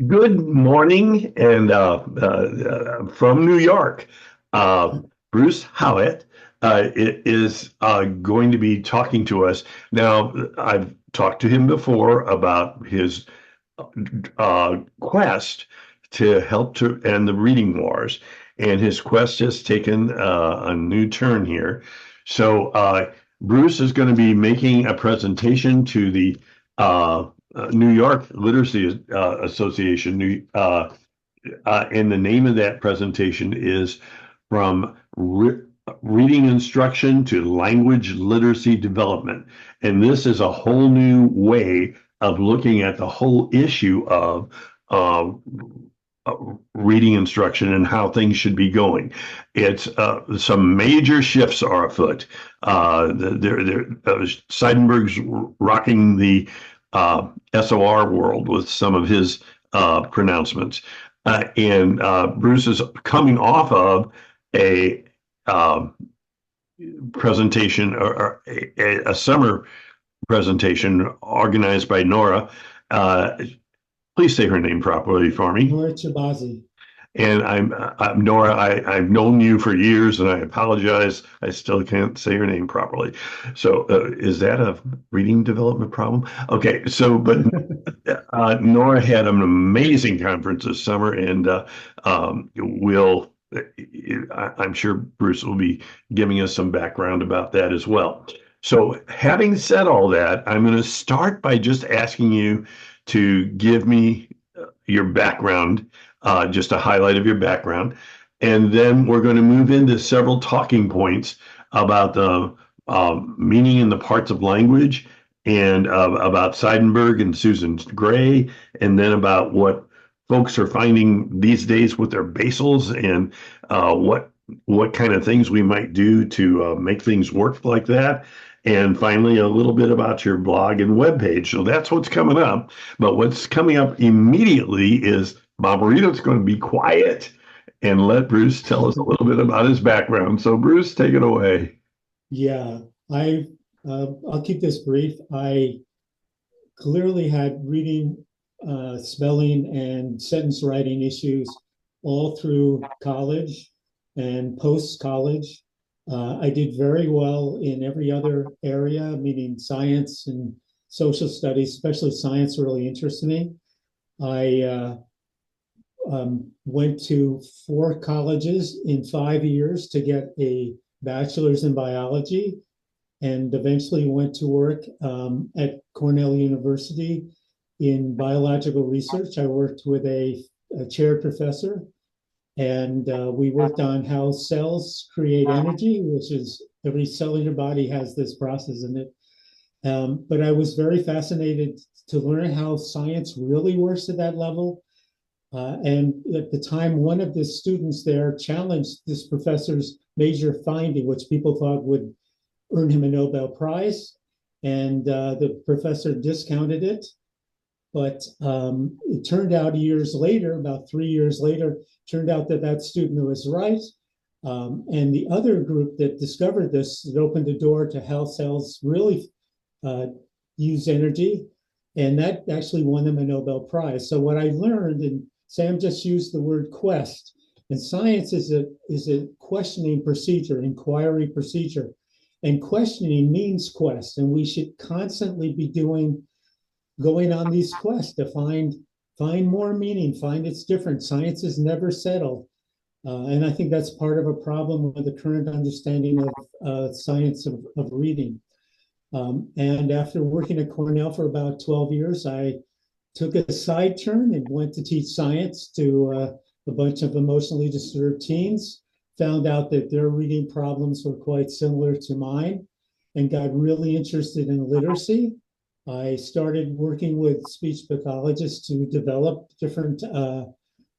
Good morning, and from New York, uh, Bruce Howett is going to be talking to us. Now, I've talked to him before about his quest to help to end the reading wars, and his quest has taken a new turn here. So, Bruce is going to be making a presentation to the New York Literacy Association. And the name of that presentation is From Reading Instruction to Language Literacy Development. And this is a whole new way of looking at the whole issue of uh, uh, reading instruction and how things should be going. It's some major shifts are afoot. Seidenberg's rocking the SOR world with some of his pronouncements. And Bruce is coming off of a um, presentation or a summer presentation organized by Nora. Uh, Please say her name properly for me. Nora Chabazi. And I'm Nora. I've known you for years, and I apologize. I still can't say your name properly. So, is that a reading development problem? Okay. So, but Nora had an amazing conference this summer, and will I'm sure Bruce will be giving us some background about that as well. So, having said all that, I'm going to start by just asking you to give me your background, just a highlight of your background. And then we're going to move into several talking points about the meaning in the parts of language and about Seidenberg and Susan Gray, and then about what folks are finding these days with their basals and what kind of things we might do to make things work like that. And finally, a little bit about your blog and webpage. So that's what's coming up. But what's coming up immediately is Margarita's going to be quiet and let Bruce tell us a little bit about his background. So, Bruce, take it away. Yeah, I'll keep this brief. I clearly had reading, spelling, and sentence writing issues all through college and post college. I did very well in every other area, meaning science and social studies, especially science really interested me. I went to 4 colleges in 5 years to get a bachelor's in biology and eventually went to work at Cornell University in biological research. I worked with a chair professor, and we worked on how cells create energy, which is every cell in your body has this process in it. But I was very fascinated to learn how science really works at that level. And at the time, one of the students there challenged this professor's major finding, which people thought would earn him a Nobel Prize. And the professor discounted it. But it turned out years later, about 3 years later, turned out that that student was right. And the other group that discovered this, it opened the door to how cells really uh, use energy. And that actually won them a Nobel Prize. So what I learned, and Sam just used the word quest, and science is a questioning procedure, inquiry procedure. And questioning means quest. And we should constantly be going on these quests to find more meaning, find its difference. Science is never settled. And I think that's part of a problem with the current understanding of science of reading. And after working at Cornell for about 12 years, I took a side turn and went to teach science to a bunch of emotionally disturbed teens. Found out that their reading problems were quite similar to mine and got really interested in literacy. I started working with speech pathologists to develop different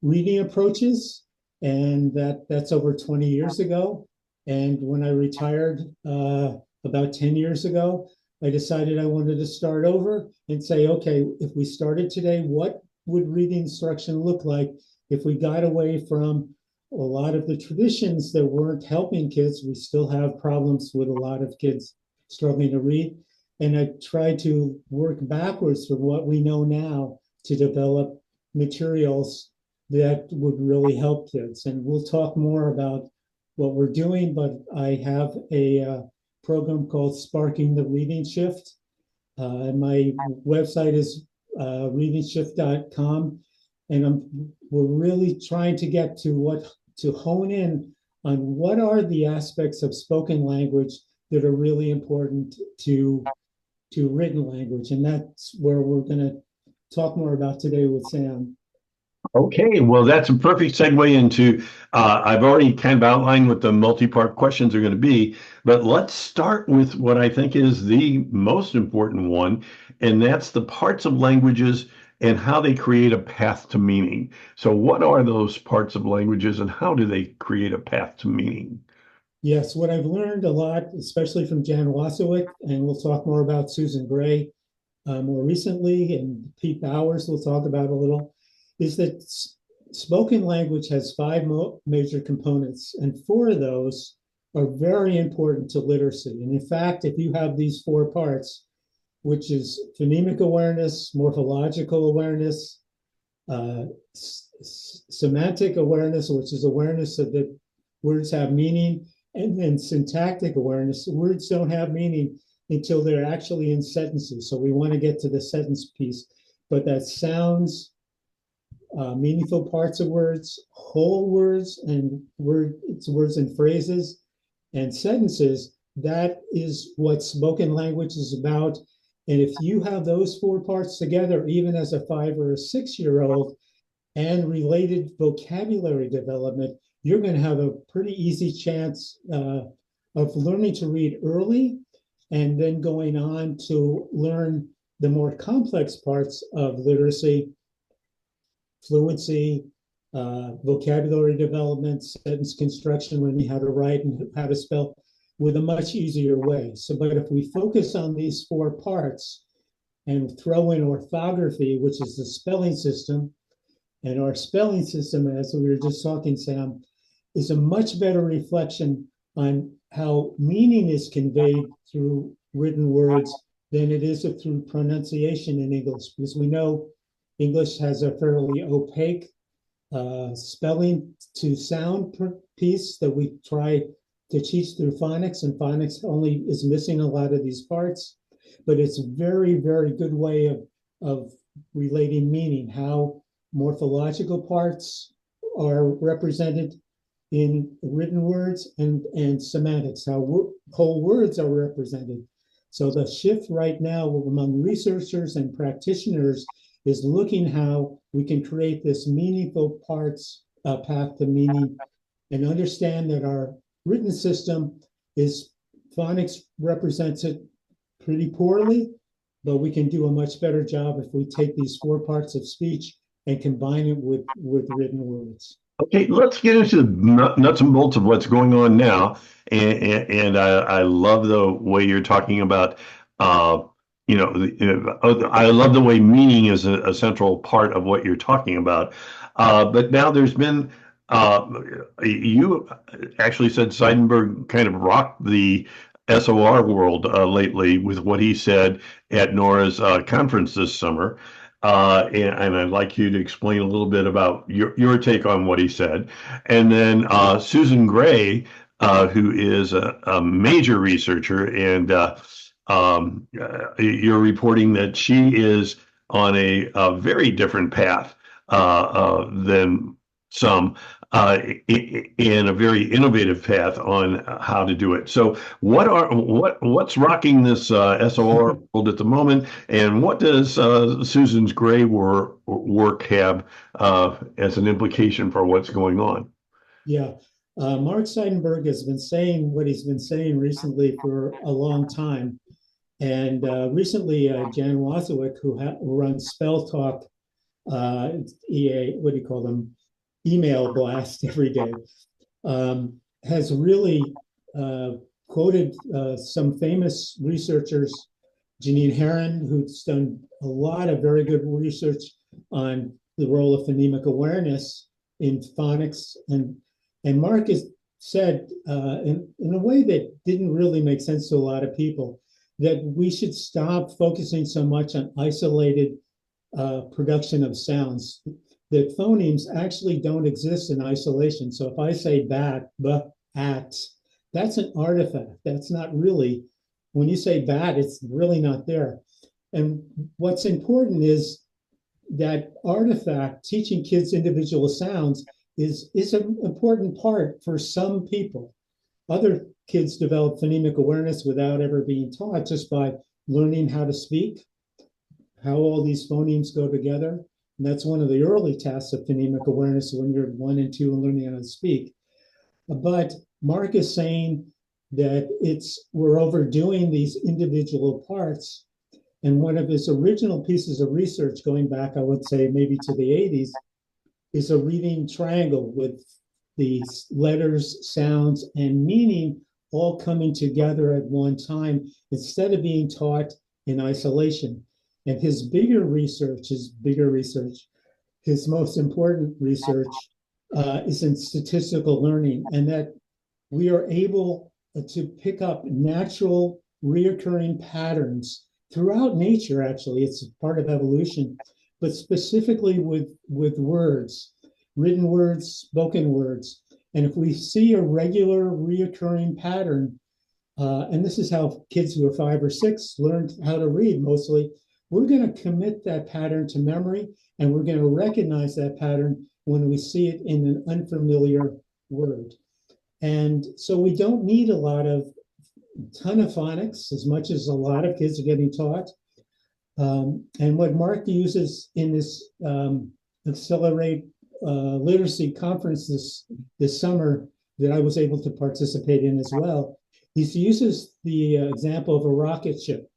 reading approaches, and that's over 20 years ago. And when I retired about 10 years ago, I decided I wanted to start over and say, okay, if we started today, what would reading instruction look like if we got away from a lot of the traditions that weren't helping kids? We still have problems with a lot of kids struggling to read. And I tried to work backwards from what we know now to develop materials that would really help kids. And we'll talk more about what we're doing, but I have a program called Sparking the Reading Shift. And my website is readingshift.com. And we're really trying to get to hone in on what are the aspects of spoken language that are really important to written language. And that's where we're going to talk more about today with Sam. Okay, well, that's a perfect segue into, I've already kind of outlined what the multi-part questions are going to be, but let's start with what I think is the most important one, and that's the parts of languages and how they create a path to meaning. So what are those parts of languages and how do they create a path to meaning? Yes, what I've learned a lot, especially from Jan Wasowick, and we'll talk more about Susan Gray more recently, and Pete Bowers we'll talk about a little, is that spoken language has five major components, and four of those are very important to literacy. And in fact, if you have these four parts, which is phonemic awareness, morphological awareness, uh, semantic awareness, which is awareness of that words have meaning, and then syntactic awareness, words don't have meaning until they're actually in sentences. So we want to get to the sentence piece, but that sounds, meaningful parts of words, whole words, and words and phrases and sentences. That is what spoken language is about. And if you have those four parts together, even as a 5 or a 6-year-old, and related vocabulary development, you're going to have a pretty easy chance of learning to read early and then going on to learn the more complex parts of literacy, fluency, vocabulary development, sentence construction, learning how to write and how to spell with a much easier way. So, but if we focus on these four parts and throw in orthography, which is the spelling system, and our spelling system, as we were just talking, Sam, is a much better reflection on how meaning is conveyed through written words than it is through pronunciation in English, because we know English has a fairly opaque spelling to sound piece that we try to teach through phonics, and phonics only is missing a lot of these parts, but it's a very, very good way of relating meaning, how morphological parts are represented in written words, and semantics, how whole words are represented. So the shift right now among researchers and practitioners is looking how we can create this meaningful parts path to meaning, and understand that our written system is, phonics represents it pretty poorly, but we can do a much better job if we take these four parts of speech and combine it with written words. Okay, let's get into the nuts and bolts of what's going on now. And I love the way you're talking about, I love the way meaning is a central part of what you're talking about. But now there's been, uh, you actually said Seidenberg kind of rocked the SOR world lately with what he said at Nora's conference this summer. And I'd like you to explain a little bit about your take on what he said. And then Susan Gray, who is a major researcher, and you're reporting that she is on a very different path than some, in a very innovative path on how to do it. So, what's rocking this SOR world at the moment, and what does Susan's Gray work have as an implication for what's going on? Yeah. Mark Seidenberg has been saying what he's been saying recently for a long time. And recently, Jan Wasowick, who runs Spell Talk, EA, what do you call them? Email blast every day, has really quoted some famous researchers, Janine Herron, who's done a lot of very good research on the role of phonemic awareness in phonics, and Mark has said in a way that didn't really make sense to a lot of people, that we should stop focusing so much on isolated production of sounds. that phonemes actually don't exist in isolation. So if I say bat, at, that's an artifact. That's not really, when you say bat, it's really not there. And what's important is that artifact, teaching kids individual sounds, is an important part for some people. Other kids develop phonemic awareness without ever being taught, just by learning how to speak, how all these phonemes go together. And that's one of the early tasks of phonemic awareness when you're 1 and 2 and learning how to speak. But Mark is saying that we're overdoing these individual parts. And one of his original pieces of research, going back, I would say maybe to the 80s, is a reading triangle with the letters, sounds, and meaning all coming together at one time instead of being taught in isolation. And his most important research is in statistical learning, and that we are able to pick up natural reoccurring patterns throughout nature. Actually, it's part of evolution, but specifically with words, written words, spoken words. And if we see a regular reoccurring pattern, and this is how kids who are 5 or 6 learned how to read mostly, we're going to commit that pattern to memory, and we're going to recognize that pattern when we see it in an unfamiliar word. And so we don't need a ton of phonics, as much as a lot of kids are getting taught. And what Mark uses in this Accelerate Literacy conference this summer that I was able to participate in as well, he uses the example of a rocket ship.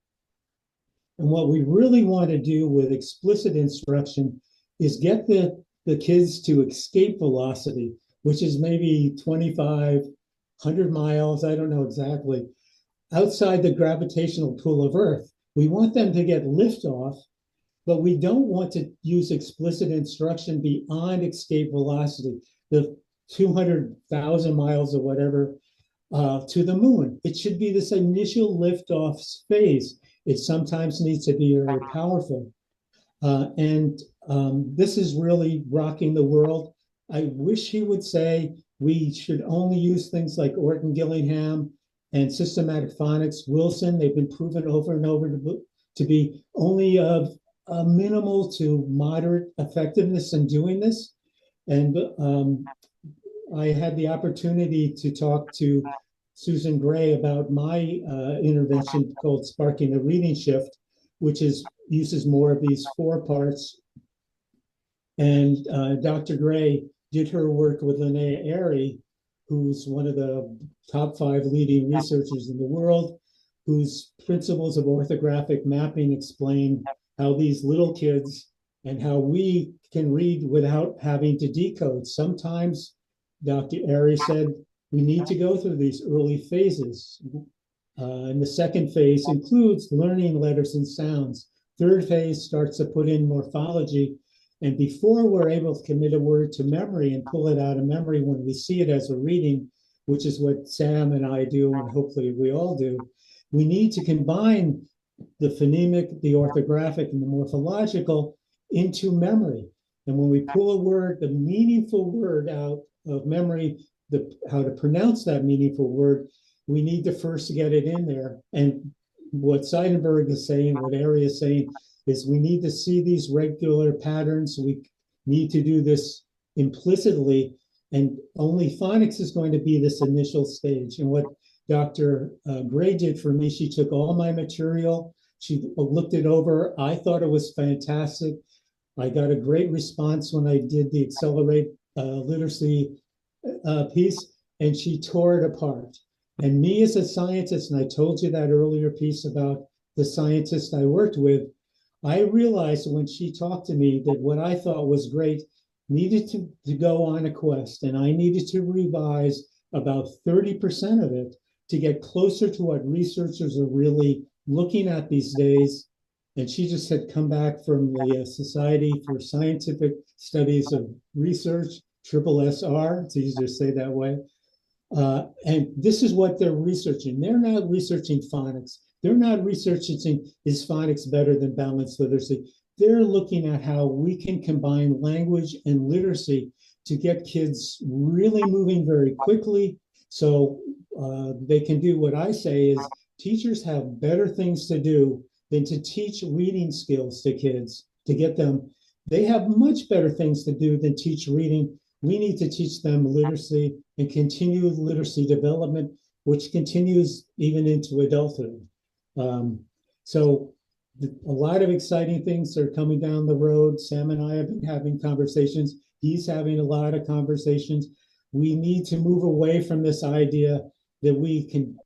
And what we really want to do with explicit instruction is get the kids to escape velocity, which is maybe 2,500 miles, I don't know exactly, outside the gravitational pull of Earth. We want them to get liftoff, but we don't want to use explicit instruction beyond escape velocity, the 200,000 miles or whatever, to the moon. It should be this initial liftoff phase. It sometimes needs to be very powerful. And this is really rocking the world. I wish he would say we should only use things like Orton Gillingham and systematic phonics. Wilson, they've been proven over and over to be only of a minimal to moderate effectiveness in doing this. And I had the opportunity to talk to Susan Gray about my intervention called Sparking the Reading Shift, which uses more of these 4 parts. And Dr. Gray did her work with Linnea Airy, who's one of the top 5 leading researchers in the world, whose principles of orthographic mapping explain how these little kids and how we can read without having to decode. Sometimes, Dr. Airy said, we need to go through these early phases. And the second phase includes learning letters and sounds. Third phase starts to put in morphology. And before we're able to commit a word to memory and pull it out of memory when we see it as a reading, which is what Sam and I do, and hopefully we all do, we need to combine the phonemic, the orthographic, and the morphological into memory. And when we pull a word, the meaningful word out of memory, how to pronounce that meaningful word, we need to first get it in there. And what Seidenberg is saying, what Airy is saying, is we need to see these regular patterns. We need to do this implicitly, and only phonics is going to be this initial stage. And what Dr. Gray did for me, she took all my material, she looked it over. I thought it was fantastic. I got a great response when I did the Accelerate Literacy piece, and she tore it apart. And me as a scientist, and I told you that earlier piece about the scientist I worked with, I realized when she talked to me that what I thought was great needed to go on a quest, and I needed to revise about 30% of it to get closer to what researchers are really looking at these days. And she just had come back from the Society for Scientific Studies of Research, SSR, it's easier to say that way. And this is what they're researching. They're not researching phonics. They're not researching, is phonics better than balanced literacy? they're looking at how we can combine language and literacy to get kids really moving very quickly. So they can do what I say is teachers have better things to do than to teach reading skills to kids to get them. They have much better things to do than teach reading. We need to teach them literacy and continue literacy development, which continues even into adulthood. Um, so a lot of exciting things are coming down the road. Sam and I have been having conversations. He's having a lot of conversations. We need to move away from this idea that we can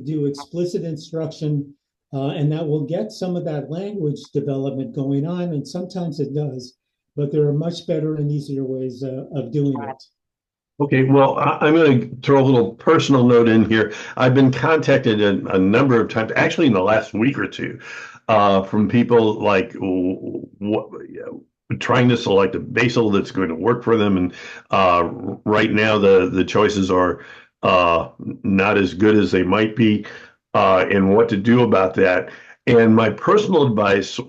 do explicit instruction and that will get some of that language development going on. And sometimes it does, but there are much better and easier ways of doing it. Okay, well, I'm going to throw a little personal note in here. I've been contacted a number of times, actually in the last week or two, from people like what, trying to select a basal that's going to work for them. And right now, the choices are not as good as they might be, and what to do about that. And my personal advice,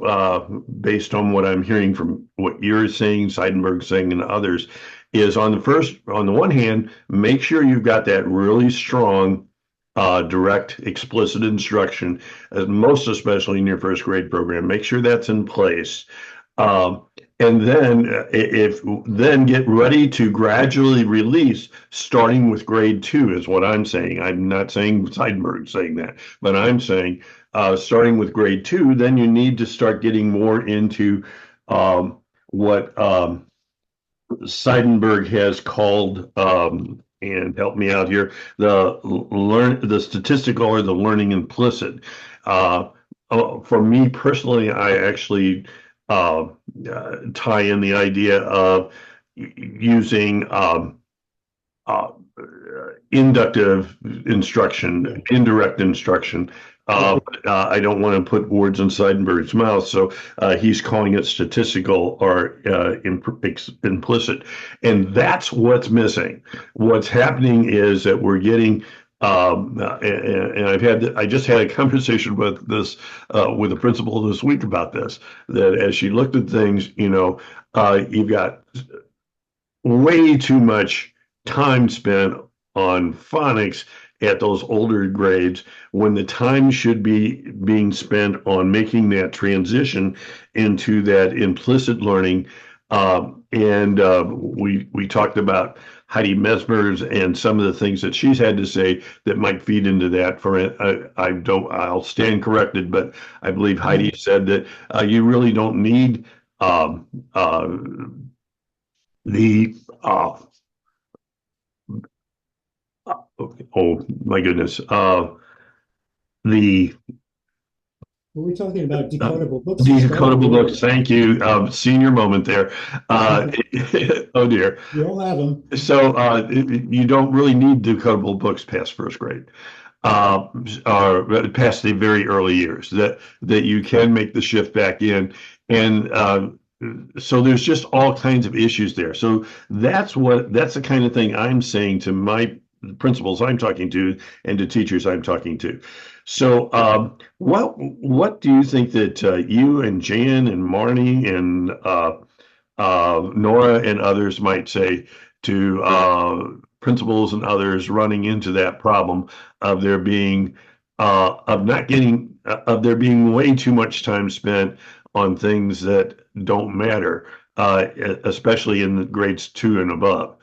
based on what I'm hearing from what you're saying, Seidenberg saying, and others, is on the one hand, make sure you've got that really strong, direct, explicit instruction, most especially in your first grade program. Make sure that's in place. Um, and then get ready to gradually release, starting with grade 2 is what I'm saying. I'm not saying Seidenberg saying that, but I'm saying starting with grade 2, then you need to start getting more into what Seidenberg has called, and help me out here, the statistical or the learning implicit. For me personally, I actually tie in the idea of using uh, inductive instruction, indirect instruction. I don't want to put words in Seidenberg's mouth, so he's calling it statistical or implicit, and that's what's missing. What's happening is that we're getting, and I just had a conversation with with the principal this week about this. That as she looked at things, you've got way too much time spent on phonics at those older grades when the time should be being spent on making that transition into that implicit learning. We talked about Heidi Mesmer's and some of the things that she's had to say that might feed into that. I'll stand corrected, but I believe Heidi said that you really don't need um, the oh my goodness, the We're talking about decodable books. decodable books. Thank you. Senior moment there. Oh dear. We all have them. So you don't really need decodable books past first grade, or past the very early years. That you can make the shift back in, and so there's just all kinds of issues there. So that's the kind of thing I'm saying to my principals I'm talking to and to teachers I'm talking to. So what do you think that you and Jan and Marnie and Nora and others might say to principals and others running into that problem of there being of there being way too much time spent on things that don't matter, especially in the grades 2 and above?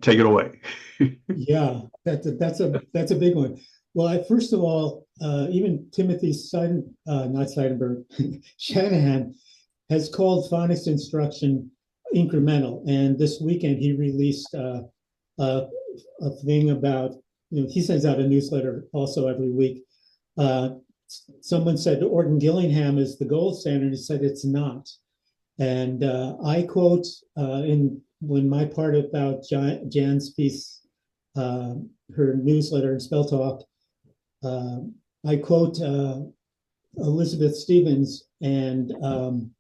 Take it away. Yeah, that's a big one. Well, first of all, even Timothy not Seidenberg, Shanahan has called phonics instruction incremental, and this weekend he released a thing about, he sends out a newsletter also every week. Someone said Orton Gillingham is the gold standard. He said it's not, and I quote when my part about Jan's piece, her newsletter in Spell Talk, I quote Elizabeth Stevens, and I'm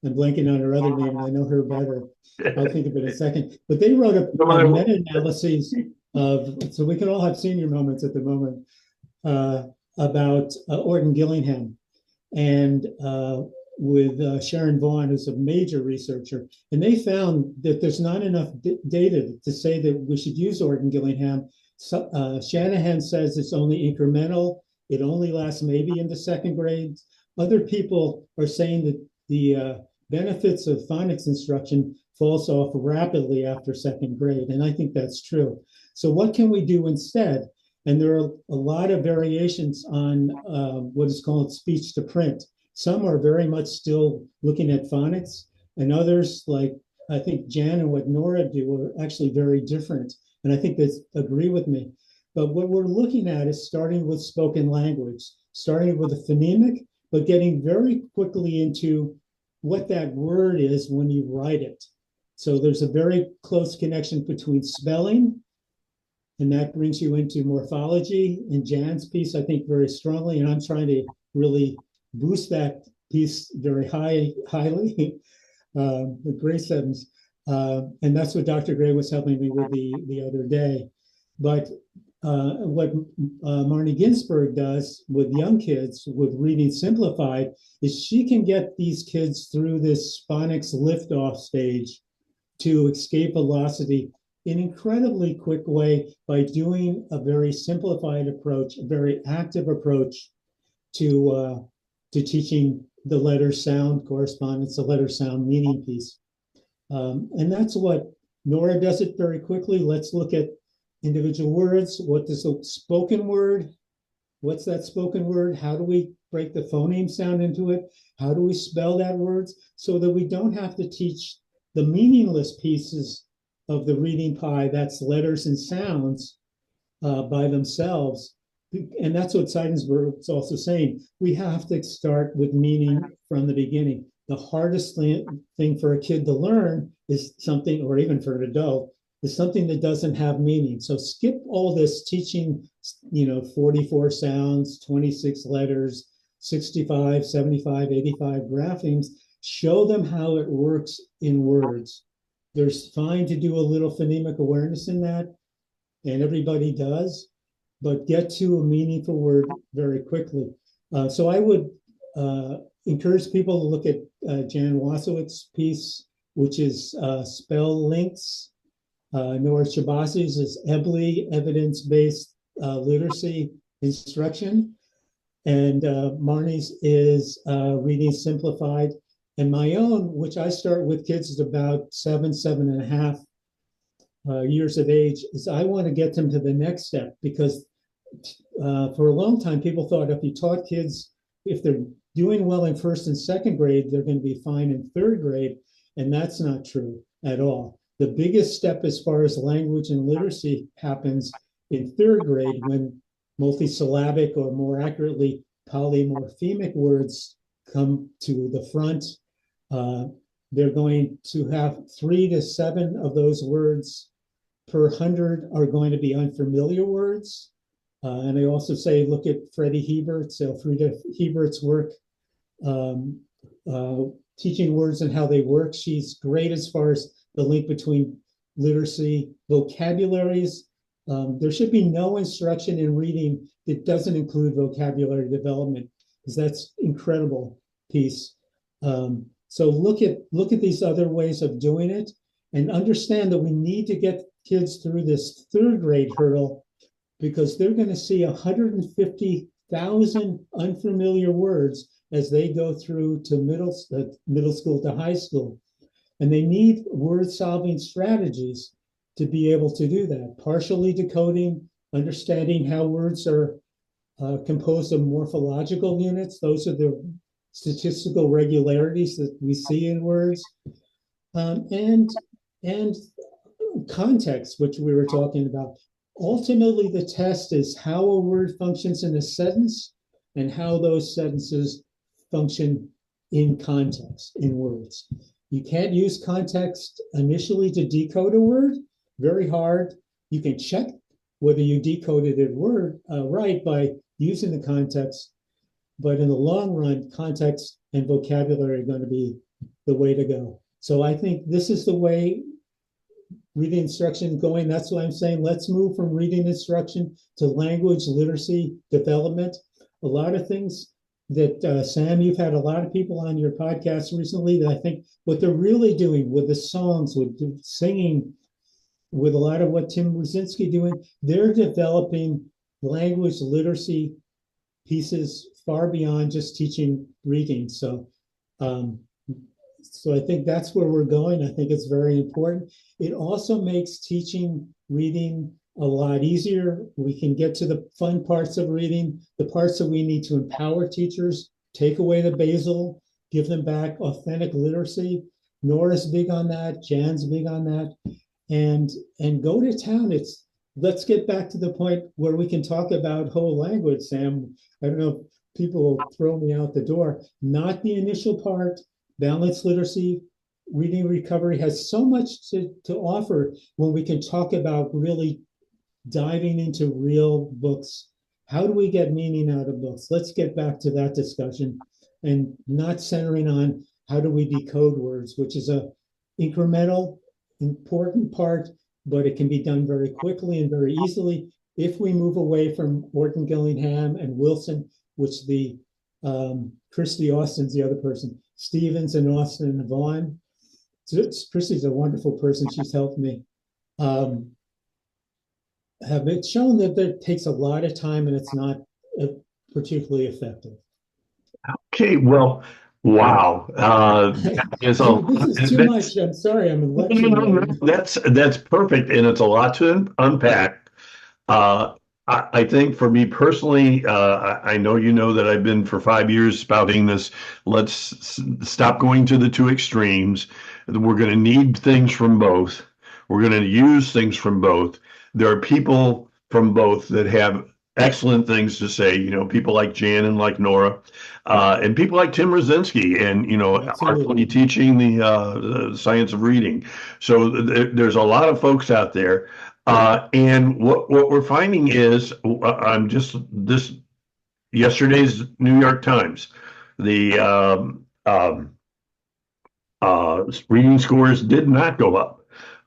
blanking on her other name, and I know her better. I'll think of it in a second. But they wrote a meta-analysis so we can all have senior moments at the moment, about Orton Gillingham. And with Sharon Vaughn, who's a major researcher, and they found that there's not enough data to say that we should use Orton Gillingham. So, Shanahan says it's only incremental. It only lasts maybe in the second grade. Other people are saying that the benefits of phonics instruction falls off rapidly after second grade, and I think that's true. So what can we do instead? And there are a lot of variations on what is called speech to print. Some are very much still looking at phonics, and others, like I think Jan and what Nora do, are actually very different. And I think they agree with me. But what we're looking at is starting with spoken language, starting with a phonemic, but getting very quickly into what that word is when you write it. So there's a very close connection between spelling, and that brings you into morphology. In Jan's piece, I think very strongly, and I'm trying to really boost that piece very highly. Great sentence. And that's what Dr. Gray was helping me with the other day. But what Marnie Ginsberg does with young kids with Reading Simplified is she can get these kids through this phonics liftoff stage to escape velocity in an incredibly quick way by doing a very simplified approach, a very active approach to teaching the letter sound correspondence, the letter sound meaning piece. And that's what Nora does it very quickly. Let's look at individual words. What does a spoken word? What's that spoken word? How do we break the phoneme sound into it? How do we spell that word so that we don't have to teach the meaningless pieces of the reading pie, that's letters and sounds by themselves. And that's what Seidensberg is also saying. We have to start with meaning from the beginning. The hardest thing for a kid to learn is something, or even for an adult, is something that doesn't have meaning. So skip all this teaching, 44 sounds, 26 letters, 65, 75, 85 graphemes. Show them how it works in words. There's fine to do a little phonemic awareness in that, and everybody does, but get to a meaningful word very quickly. So I would encourage people to look at Jan Wasowitz's piece, which is Spell Links. Nora Shabasi's is EBLI, Evidence-Based Literacy Instruction. And Marnie's is Reading Simplified. And my own, which I start with kids at about 7.5 years of age, is I want to get them to the next step, because for a long time, people thought if you taught kids, if they're doing well in first and second grade, they're going to be fine in third grade. And that's not true at all. The biggest step as far as language and literacy happens in third grade, when multisyllabic, or more accurately, polymorphemic words come to the front. They're going to have 3 to 7 of those words per 100 are going to be unfamiliar words. And I also say, look at Freddie Hebert. So Frida Hebert's work, teaching words and how they work. She's great as far as the link between literacy, vocabularies. There should be no instruction in reading that doesn't include vocabulary development, because that's incredible piece. So look at these other ways of doing it, and understand that we need to get kids through this third grade hurdle, because they're going to see 150,000 unfamiliar words as they go through to middle school to high school. And they need word-solving strategies to be able to do that. Partially decoding, understanding how words are composed of morphological units. Those are the statistical regularities that we see in words. And context, which we were talking about. Ultimately, the test is how a word functions in a sentence and how those sentences function in context, in words. You can't use context initially to decode a word, very hard. You can check whether you decoded a word right by using the context, but in the long run, context and vocabulary are going to be the way to go. So I think this is the way reading instruction going. That's why I'm saying let's move from reading instruction to language literacy development. A lot of things Sam, you've had a lot of people on your podcast recently that I think what they're really doing with the songs, with the singing, with a lot of what Tim Brzezinski doing, they're developing language literacy pieces far beyond just teaching reading. Um, so I think that's where we're going. I think it's very important. It also makes teaching reading a lot easier. We can get to the fun parts of reading, the parts that we need to empower teachers, take away the basal, give them back authentic literacy. Nora's big on that. Jan's big on that. And go to town. Let's get back to the point where we can talk about whole language, Sam. I don't know if people will throw me out the door. Not the initial part. Balanced literacy, reading recovery has so much to offer when we can talk about really diving into real books. How do we get meaning out of books? Let's get back to that discussion and not centering on how do we decode words, which is a incremental, important part, but it can be done very quickly and very easily if we move away from Orton Gillingham and Wilson, which the Christy Austin's the other person, Stevens and Austin and Vaughn. Christy's a wonderful person. She's helped me. Have it shown that it takes a lot of time and it's not particularly effective. Okay, well, wow. Is a, This is too much. I'm sorry, I'm lecturing you. that's perfect, and it's a lot to unpack. Uh, I think for me personally, I know you know that I've been for 5 years spouting this. Stop going to the two extremes. We're going to need things from both. We're going to use things from both. There are people from both that have excellent things to say. You know, people like Jan and like Nora, and people like Tim Brzezinski, and artfully teaching the science of reading. So there's a lot of folks out there. And what we're finding is, I'm just this yesterday's New York Times, the reading scores did not go up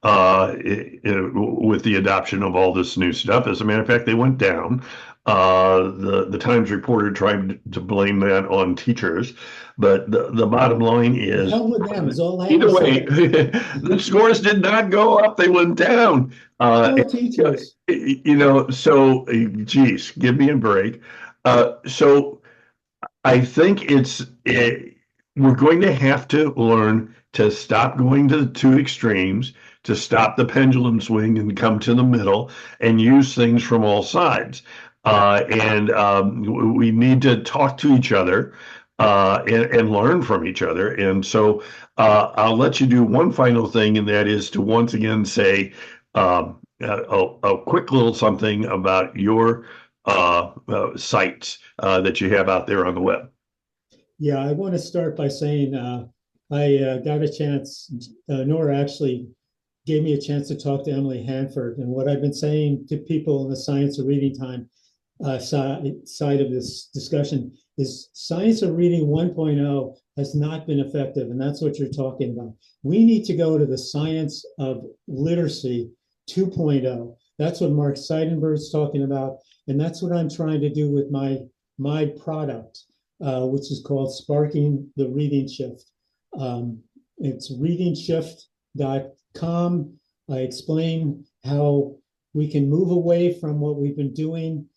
with the adoption of all this new stuff. As a matter of fact, they went down. The Times reporter tried to blame that on teachers, but the bottom line is, hell with them is all I either way, the scores did not go up; they went down. Teachers. So geez, give me a break. So I think we're going to have to learn to stop going to the two extremes, to stop the pendulum swing and come to the middle and use things from all sides. And we need to talk to each other and learn from each other. And so I'll let you do one final thing, and that is to once again say a quick little something about your sites that you have out there on the web. Yeah, I want to start by saying I got a chance. Nora actually gave me a chance to talk to Emily Hanford. And what I've been saying to people in the Science of Reading Time side of this discussion is Science of Reading 1.0 has not been effective. And that's what you're talking about. We need to go to the Science of Literacy 2.0. That's what Mark Seidenberg's talking about. And that's what I'm trying to do with my product, which is called Sparking the Reading Shift. It's readingshift.com. I explain how we can move away from what we've been doing,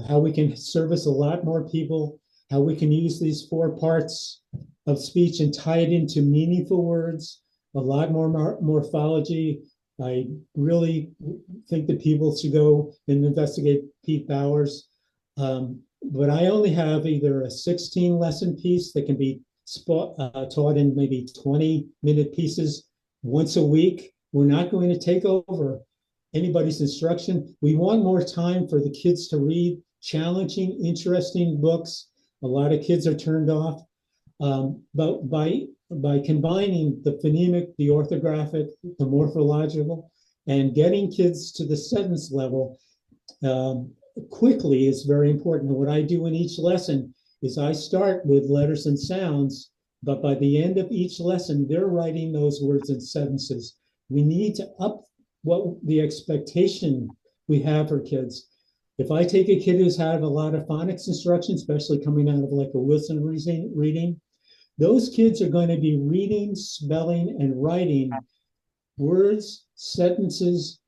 how we can service a lot more people, how we can use these 4 parts of speech and tie it into meaningful words, a lot more morphology. I really think that people should go and investigate Pete Bowers. But I only have either a 16 lesson piece that can be taught in maybe 20-minute pieces once a week. We're not going to take over anybody's instruction. We want more time for the kids to read challenging, interesting books. A lot of kids are turned off. But by combining the phonemic, the orthographic, the morphological, and getting kids to the sentence level quickly is very important. And what I do in each lesson is I start with letters and sounds, but by the end of each lesson, they're writing those words in sentences. We need to up what the expectation we have for kids. If I take a kid who's had a lot of phonics instruction, especially coming out of like a Wilson reading, those kids are going to be reading, spelling, and writing words, sentences,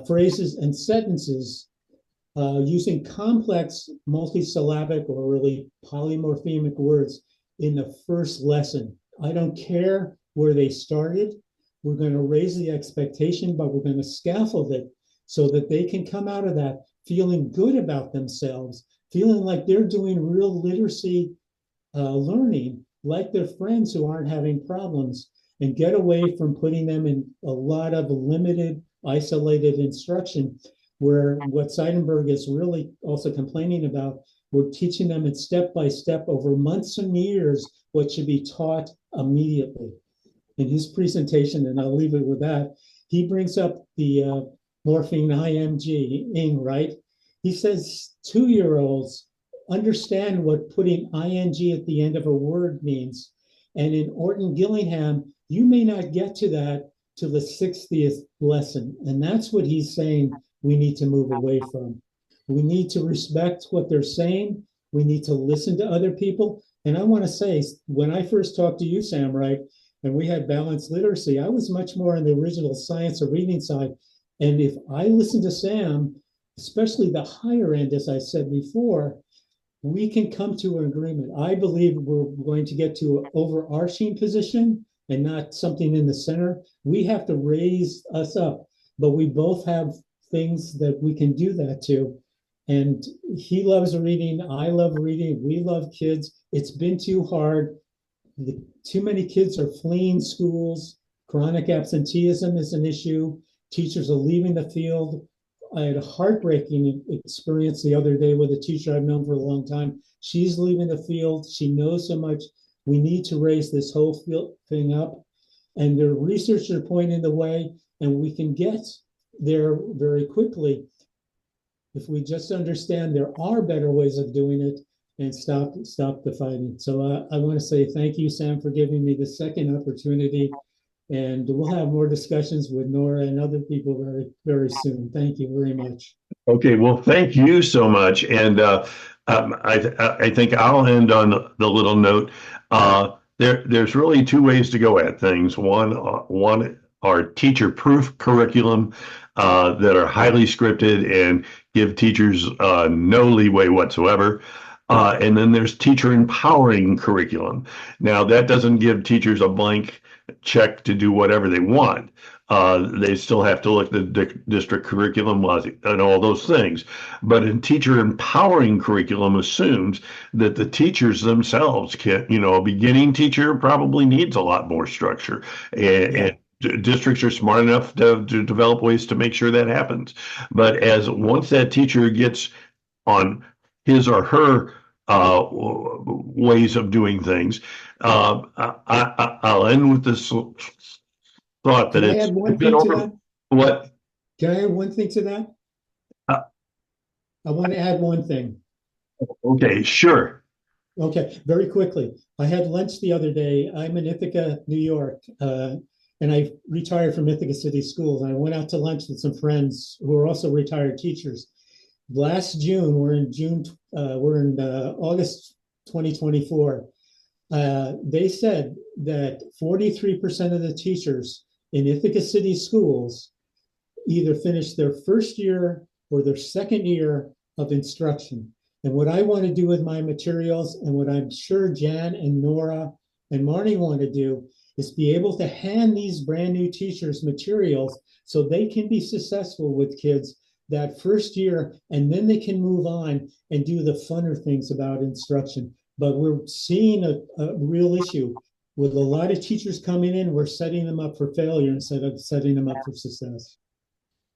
phrases, and sentences using complex multisyllabic or really polymorphemic words in the first lesson. I don't care where they started. We're going to raise the expectation, but we're going to scaffold it so that they can come out of that feeling good about themselves, feeling like they're doing real literacy learning like their friends who aren't having problems, and get away from putting them in a lot of limited, isolated instruction, where what Seidenberg is really also complaining about, we're teaching them in step by step over months and years what should be taught immediately. In his presentation, and I'll leave it with that, he brings up the morpheme IMG, ing, right? He says 2-year-olds understand what putting ing at the end of a word means. And in Orton Gillingham, you may not get to that till the 60th lesson. And that's what he's saying we need to move away from. We need to respect what they're saying. We need to listen to other people. And I want to say, when I first talked to you, Sam, right, and we had balanced literacy, I was much more on the original science of reading side. And if I listen to Sam, especially the higher end, as I said before, we can come to an agreement. I believe we're going to get to an overarching position and not something in the center. We have to raise us up, but we both have things that we can do that to. And he loves reading. I love reading. We love kids. It's been too hard. Too many kids are fleeing schools. Chronic absenteeism is an issue. Teachers are leaving the field. I had a heartbreaking experience the other day with a teacher I've known for a long time. She's leaving the field. She knows so much. We need to raise this whole field thing up. And the researchers are pointing the way, and we can get there very quickly if we just understand there are better ways of doing it and stop the fighting. So I want to say thank you, Sam, for giving me the second opportunity. And we'll have more discussions with Nora and other people very, very soon. Thank you very much. Okay, well, thank you so much. And I think I'll end on the little note. There's really two ways to go at things. One are teacher-proof curriculum that are highly scripted and give teachers no leeway whatsoever. And then there's teacher empowering curriculum. Now, that doesn't give teachers a blank check to do whatever they want. They still have to look at the district curriculum and all those things. But in teacher empowering curriculum assumes that the teachers themselves can, a beginning teacher probably needs a lot more structure. And districts are smart enough to develop ways to make sure that happens. But once that teacher gets on his or her ways of doing things, I'll end with this thought that Can I it's add one been thing to over. that? What? Can I add one thing to that? Uh, I want to add one thing. okay, sure. Okay, very quickly. I had lunch the other day. I'm in Ithaca, New York, and I retired from Ithaca City Schools. I went out to lunch with some friends who are also retired teachers. Last June, we're in August 2024. They said that 43% of the teachers in Ithaca City Schools either finished their first year or their second year of instruction. And what I want to do with my materials, and what I'm sure Jan and Nora and Marnie want to do, is be able to hand these brand new teachers materials so they can be successful with kids that first year, and then they can move on and do the funner things about instruction. But we're seeing a real issue with a lot of teachers coming in. We're setting them up for failure instead of setting them up for success.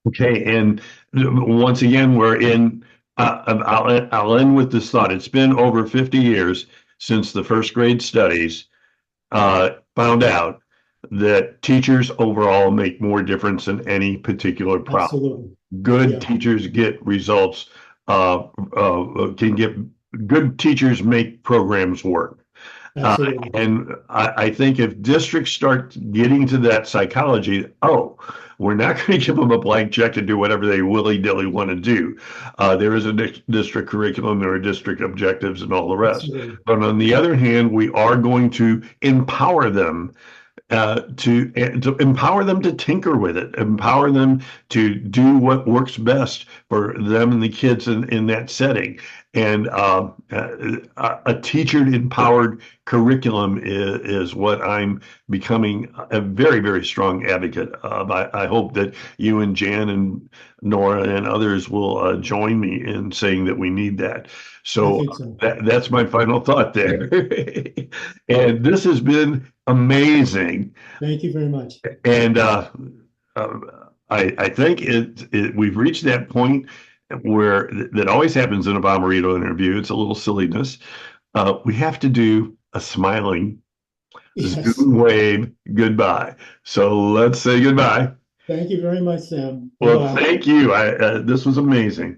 Okay, and once again, we're in. I'll end with this thought. It's been over 50 years since the first grade studies found out that teachers overall make more difference than any particular problem. Absolutely. Good Yeah. teachers get results. Good teachers make programs work. Absolutely. And I think if districts start getting to that psychology, we're not going to give them a blank check to do whatever they willy-nilly want to do. There is a district curriculum, there are district objectives and all the rest. Absolutely. But on the other hand, we are going to empower them to empower them to tinker with it, empower them to do what works best for them and the kids in that setting. And a teacher empowered curriculum is what I'm becoming a very, very strong advocate of. I hope that you and Jan and Nora and others will join me in saying that we need that. I So think so. that's my final thought there. And this has been amazing. Thank you very much. And uh, I think we've reached that point where that always happens in a Bomberito interview. It's a little silliness. We have to do a smiling Yes. Zoom wave goodbye. So let's say goodbye. Thank you very much, Sam. Well, Bye-bye. thank you. This was amazing.